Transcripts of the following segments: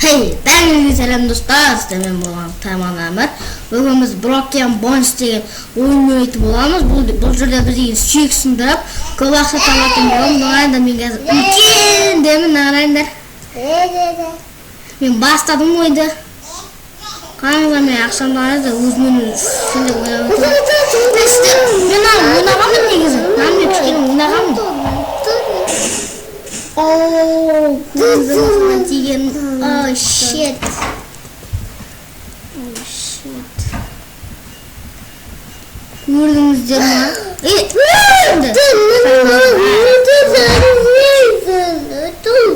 Бәріңізге сәлем достар, мен болған Тайман Әмір. Бүгін біз Broken Bones деген ойын ойнайтын боламыз. Бұл жерде бізге сүйек сындырып, көп ақша табатын боламыз. Нағайында мен қазір үлкендемін, нағайындар. Мен бастадым ойды. Қараңыздар, мен ақшамдарыңызды өзімен үстінде ойнап отырмын. Мен ойнағанмын негізі. Мен кішкене ойнағанмын. Oh, shit. Gördünüz canım.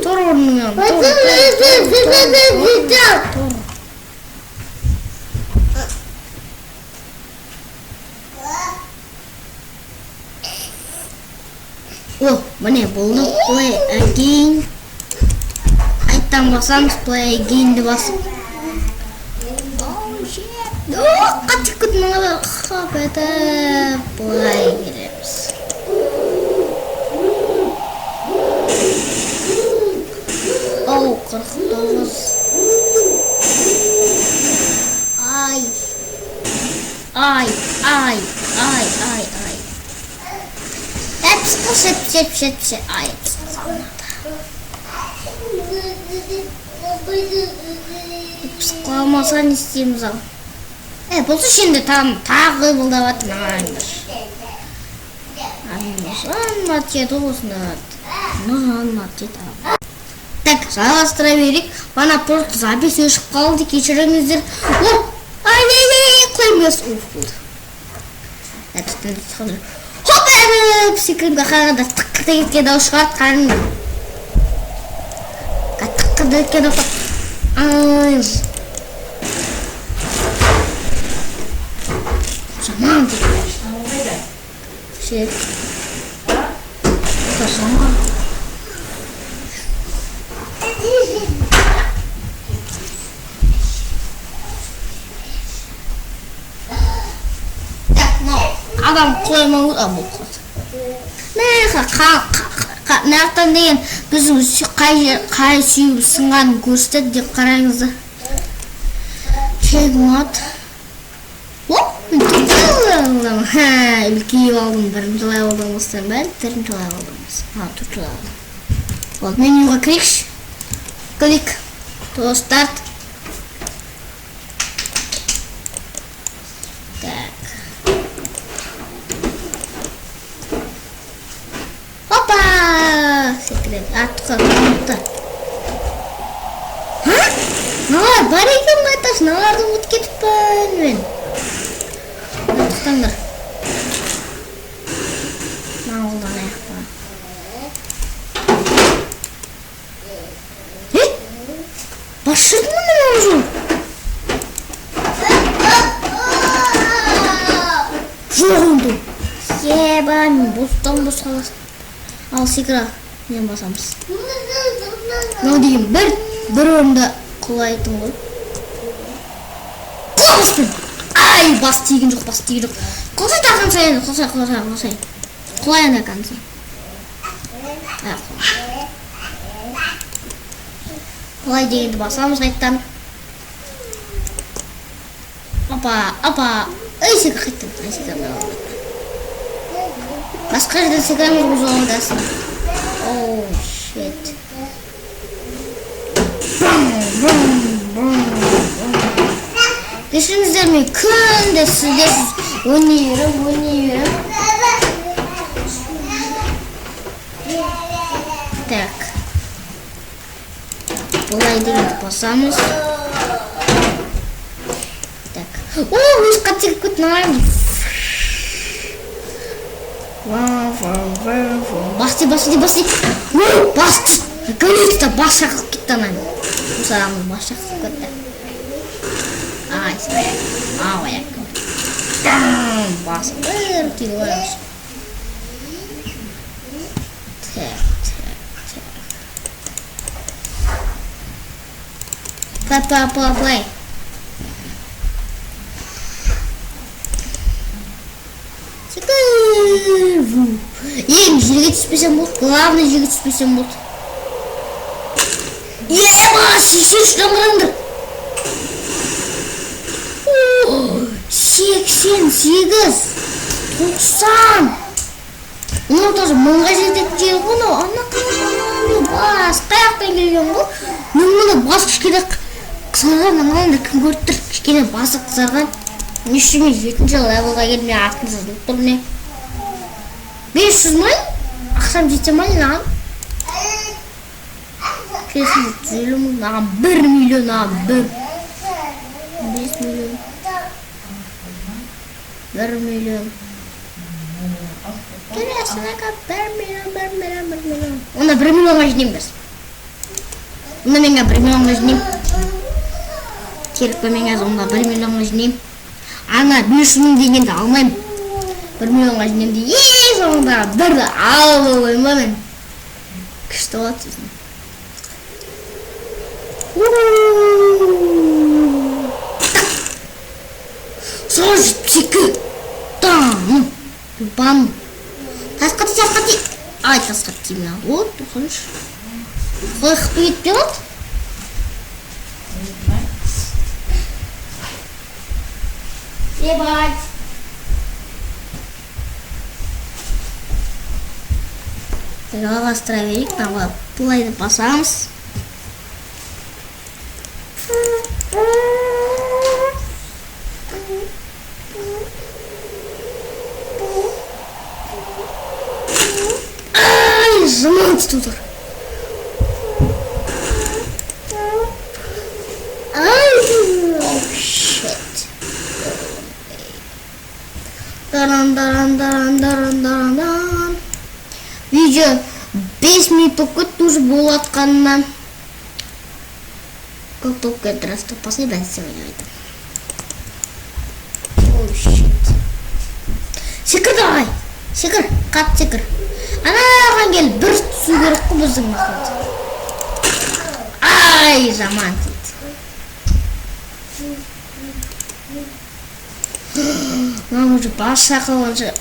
Dur ornum. Oh, mana boldu? Play again. Aytan basamız play again de basıp. Oh shit. Oh, kaçık kutmalar. Kapıda play gireriz. Oh, 49. Ay. Ay. Hepsi. Ay. Sıkılmasan isteyeyim zaman. Bulsa şimdi tam tağı buldavatın ağırdır. Anlatıyor doğusunu. Anlatıyor tamam. Так, жалғастыра берейік. Бана просто запись өшіп қалды, кешіріңіздер. Ай, қоймас. Хоп, секірімге қарағанда тыққыда кеткен дауыс шығарып қарыңыз. Тыққыда кеткен дауыс. Ай. Жаман дейді. Шет. Жаман. Адам қоймауы бұл қыз. Нақтан деген біздің қай сүйіп сынғанын көрсетеді деп қараңызды. Чегмат. Үлкейіп алдым, бірімтілай алдым осыдан бәрі, бірімтілай алдымыз. Түртілай алдым. Ол менюға кірекші. Клик. То старт. Секрет, артқа қалыпты. Бар екен қайташ, наларды ұмыт кетіппін мен. Тұқтаңдар. Маңғылдан аяқпан. Башырдың мұны мен жол? Жоқ онды. Еба, мен бостан бос қаласың. Ал секра, мен басамыз. Мынау деген бір орында құлайтын ғой. Құласпын! Ай, бас тиген жоқ. Құлсай таққан сайын, құлсай. Құлайын әкан сайын. Құлай дегенді басамыз қайттан. Апа. Ай, секра қайттан. Басқа жерден секіреміз бұл жолындасың. Oh, shit. Кешіріңіздер, мен күнде сіздерсіз ойнай берем. Так. Бұлай дегенді басамыз. Так. Өз қатсек күтін Басты. Басты. Говорит, бас шақып кетті анайын. Мұсарамыз бас шақып кетті. Ай, сәйек. Аяқ көмір. Басы бір түйі ойыңыз. Плай. Ең жерге түспесем болды. Главный жерге түспесем болды. Еба, 83 қараңдар. 88, 90. Мынау тоже мыңға жететін жер ғой, мынау. Ана қалай бас қаяқтан келген ғой. Мен мұны бас кішкене қызарған, аналар кім көріп тұр? Кішкене басы қызарған. Не үшін мен 7-ші левелға келмей артын жазылып тұр не? 500 мың? Ақшам жете ма не аған? Кесін 150 мың, аған 1 миллион, аған 5 миллион. 1 миллион. Келесін аға 1 миллион. Онда 1 миллионға жинем біз. Онда менге 1 миллионға жинем. Керек пе менге онда 1 миллионға жинем. Ана 500 мың дегенді алмайым. 1 миллионға жинем де соңында бірді алып ойым ба мен. Күшті болады сөзім. 172. Там. Бам. Тасқати. Ай, тасқати мен. Вот, тұқыныш. Қой қыпы кетпей қалды. Ебать. Жалғастыра берейік, маған бұлайды басамыз. Ай, жаман тұтып тұр. Даран. Видео 5 минут кетті уже болатқанынан. Как только это растопасы, бән сегодня айтам. Оу, shit. Секір давай. Секір, қат секір. Анаған кел, бір түсу керек қой біздің мақсат. Ай, жаман дейді. Мам уже бас шақылғанша,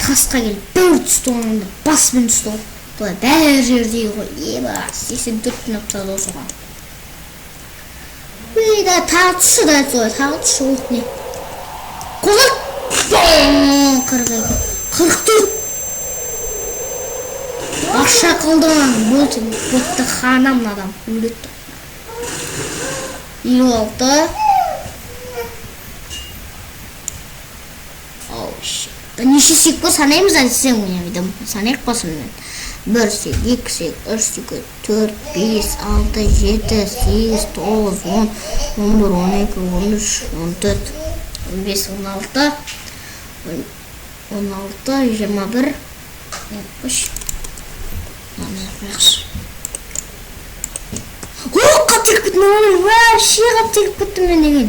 тасқа келіп, бір түсті онында, басымен түсті ғой. Бұлай бәр жердегі ғой, еба, 84 аптада осыған. Үйда тағы түсі да айтсой, тағы түсі от не. Қозыр! 44! Бас шақылдыған бұтты қанам адам, өлетті. 56. Неше секунд санаймыз әдісен ойнамайды. Санайық басым мен. 1 сек, 2 сек, 3 сек, 4, 5, 6, 7, 8, 9, 10, 11, 12, 13, 14, 15, 16, 21, 60. Қап тегіп біттім, вообще қап тегіп біттім мен деген.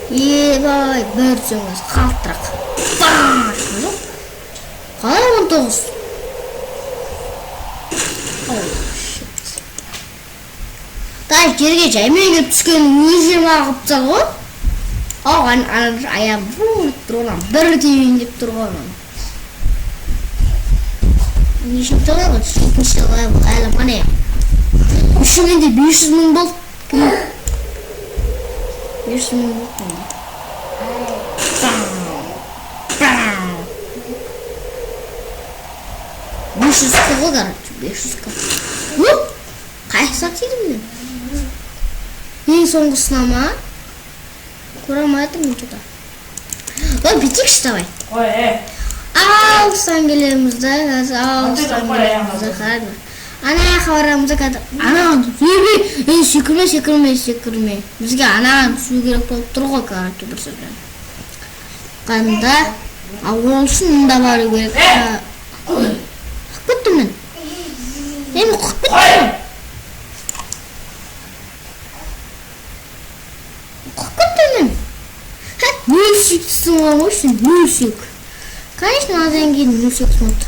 Ебай, бір сөңіз, қалтырақ. Қалай 19? Тай жерге жаймен кеп түскен өзім ағып тұр ғой. Аям тұрған бір дейін деп тұрған. Нешін тұрған ғой, үшінші әлі мане. Үшіменде 500 мың болды. 500 мың болды. 500 кого, короче, 500 кого. Қайсақ тейдім мен? Ең соңғысына ма? Көремайтым мен тұта. Бітекші давай. Алыстан келемізді, алыстан келемізді, қарады. Анаяқа барамызды кәді. Анаған түсу секірме. Бізге анаған түсу керек болып тұр ғой, короче, бір сөзбен. Қанда, ол үшін мұнда бару керек. Құттым мен. Құттым мен. Нөлсек түсіңген ғой үшін, нөлсек. Конечно, азан кейін нөлсек смотр.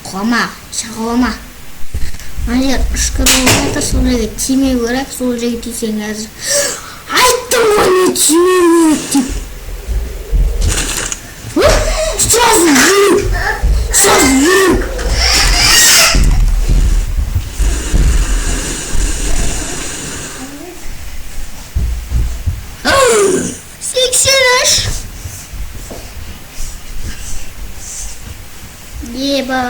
Қома, шағылама. Ана үшкір олғайта сол жерге тимей көрек, сол жерге тисең әзір. Айттым ғой не тимей көрек деп. Sekseniş. Еба.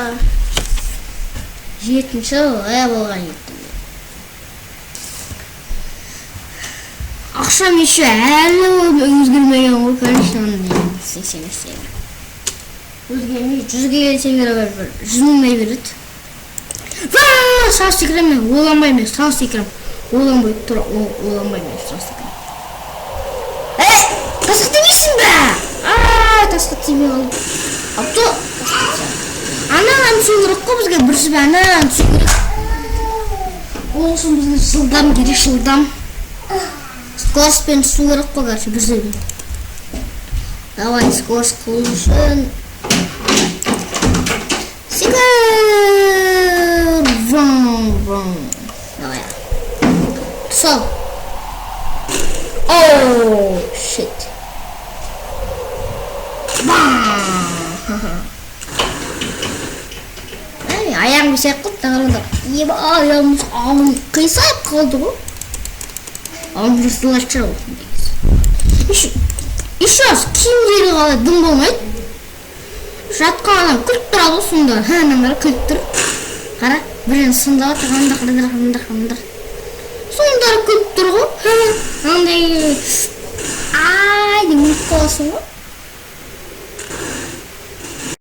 7-ші болған еді. Ақшам еще әлі өзгермеген ғой, конечно, 80 өзгермей 100-ге келсем бір 100 мыңдай береді. Сау секірем мен, ойланбай емес, сау секірем. Ойланбай тұр, ойланбай емес, сау секірем. Тасқа демейсің бе? Тасқа тимей қалып. Апты, анаған түсу керек қой бізге, бірсі бе анаған түсу керек. Ол үшін бізге жылдам керек, жылдам. Скороспен түсу керек қой, короче, бірсі бе. Давай, скорос қылу үшін. Секір! Врон. Давай. Тұсал. Ооо, shit. Аяғым сәк қылып тағырында. Еба, аяғымыз ауын қисайып қалды ғой. Ауын жұрсылашыр олсын дегіз. Еще раз, киімдері қалай дым болмайды. Жатқан адам күліп тұрады ғой сонда. Анаңдар күліп тұр. Қара, бірін сында қандар. Сондар күліп тұр ғой. Андай... Ай, демек қаласың ғой.